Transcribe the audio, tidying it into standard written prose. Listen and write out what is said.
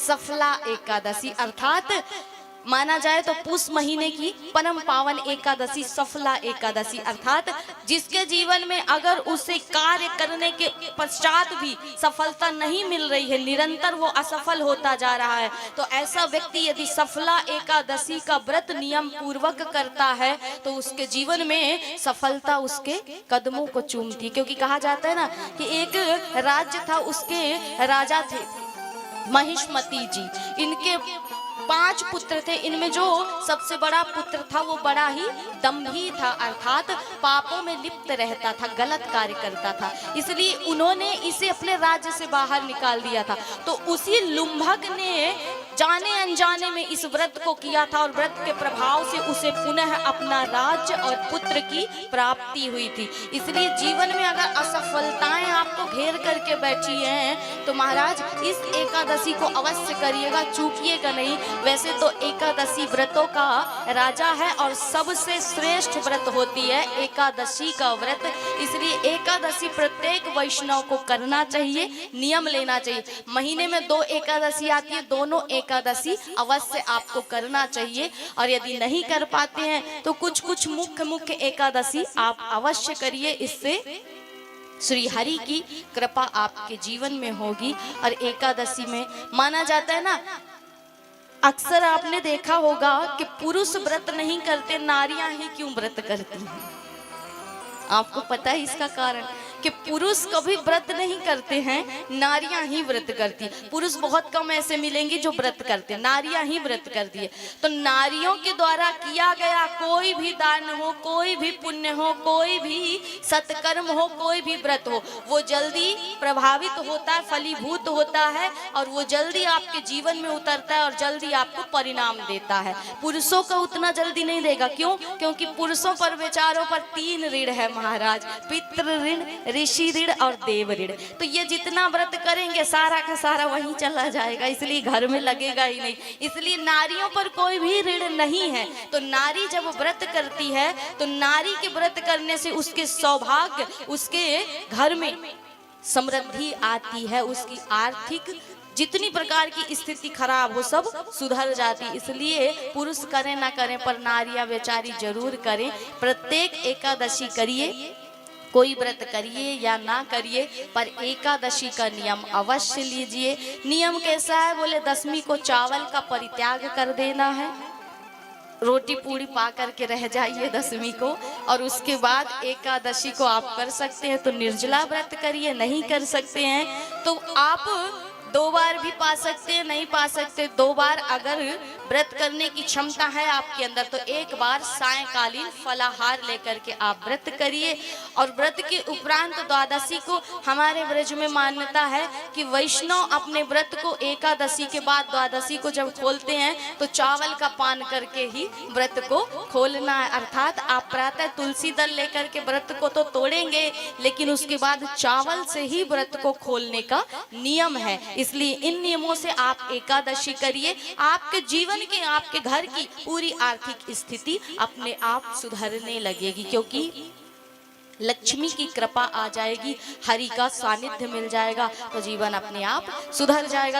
सफला एकादशी, अर्थात माना जाए तो पुष महीने की परम पावन एकादशी सफला एकादशी, अर्थात जिसके जीवन में अगर उसे कार्य करने के पश्चात भी सफलता नहीं मिल रही है, निरंतर वो असफल होता जा रहा है, तो ऐसा व्यक्ति यदि सफला एकादशी का व्रत नियम पूर्वक करता है तो उसके जीवन में सफलता उसके कदमों को चूमती। क्योंकि कहा जाता है ना कि एक राज्य था, उसके राजा थे महिष्मती जी, इनके 5 पुत्र थे। इनमें जो सबसे बड़ा पुत्र था वो बड़ा ही दम्भी था, अर्थात पापों में लिप्त रहता था, गलत कार्य करता था, इसलिए उन्होंने इसे अपने राज्य से बाहर निकाल दिया था। तो उसी लुम्भक ने जाने अनजाने में इस व्रत को किया था और व्रत के प्रभाव से उसे पुनः अपना राज्य और पुत्र की प्राप्ति हुई थी। इसलिए जीवन में अगर असफलताएं आपको घेर करके बैठी हैं तो महाराज इस एकादशी को अवश्य करिएगा, चूकिएगा नहीं। वैसे तो एकादशी व्रतों का राजा है और सबसे श्रेष्ठ व्रत होती है एकादशी का व्रत, इसलिए एकादशी प्रत्येक वैष्णव को करना चाहिए, नियम लेना चाहिए। महीने में 2 एकादशी आती है, दोनों एकादशी अवश्य आपको करना चाहिए। और यदि नहीं कर पाते हैं तो कुछ मुख्य एकादशी आप अवश्य करिए, इससे श्री हरि की कृपा आपके जीवन में होगी। और एकादशी में माना जाता है ना, अक्सर आपने देखा होगा कि पुरुष व्रत नहीं करते, नारियां ही क्यों व्रत करती हैं। आपको पता है इसका कारण कि पुरुष कभी व्रत नहीं करते हैं, नारियां ही व्रत करती। पुरुष बहुत कम ऐसे मिलेंगे जो व्रत करते, नारियां ही व्रत करती है। तो नारियों के द्वारा किया गया कोई भी दान हो, कोई भी पुण्य हो, कोई भी सत्कर्म हो, कोई भी व्रत हो, वो जल्दी प्रभावित होता है, फलीभूत होता है और वो जल्दी आपके जीवन में उतरता है और जल्दी आपको परिणाम देता है। पुरुषों का उतना जल्दी नहीं देगा। क्यों? क्योंकि पुरुषों पर विचारों पर 3 ऋण है महाराज, पितृ ऋण, ऋषि ऋण और देव ऋण। तो ये जितना व्रत करेंगे सारा का सारा वहीं चला जाएगा, इसलिए घर में लगेगा ही नहीं। इसलिए नारियों पर कोई भी ऋण नहीं है। तो नारी जब व्रत करती है तो नारी के व्रत करने से उसके सौभाग्य, उसके घर में समृद्धि आती है, उसकी आर्थिक जितनी प्रकार की स्थिति खराब हो सब सुधर जाती। इसलिए पुरुष करें ना करें पर नारियां बेचारी जरूर करें। प्रत्येक एकादशी करिए, कोई व्रत करिए या ना करिए, पर एकादशी का नियम अवश्य लीजिए। नियम कैसा है? बोले 10वीं को चावल का परित्याग कर देना है, रोटी पूड़ी पा करके रह जाइए 10वीं को, और उसके बाद एकादशी को आप कर सकते हैं तो निर्जला व्रत करिए, नहीं कर सकते हैं तो आप 2 बार भी पा सकते हैं, नहीं पा सकते 2 बार अगर व्रत करने की क्षमता है आपके अंदर तो 1 बार सायंकालीन फलाहार लेकर के आप व्रत करिए। और व्रत के उपरांत द्वादशी को हमारे व्रज में मान्यता है कि वैष्णव अपने व्रत को एकादशी के बाद द्वादशी को जब खोलते हैं तो चावल का पान करके ही व्रत को खोलना है। अर्थात आप प्रातः तुलसी दल लेकर के व्रत को तो तोड़ेंगे, लेकिन उसके बाद चावल से ही व्रत को खोलने का नियम है। इसलिए इन नियमों से आप एकादशी करिए, आपके जीवन के, आपके घर की पूरी आर्थिक स्थिति अपने आप सुधरने लगेगी, क्योंकि लक्ष्मी की कृपा आ जाएगी, हरि का सानिध्य मिल जाएगा तो जीवन अपने आप सुधर जाएगा।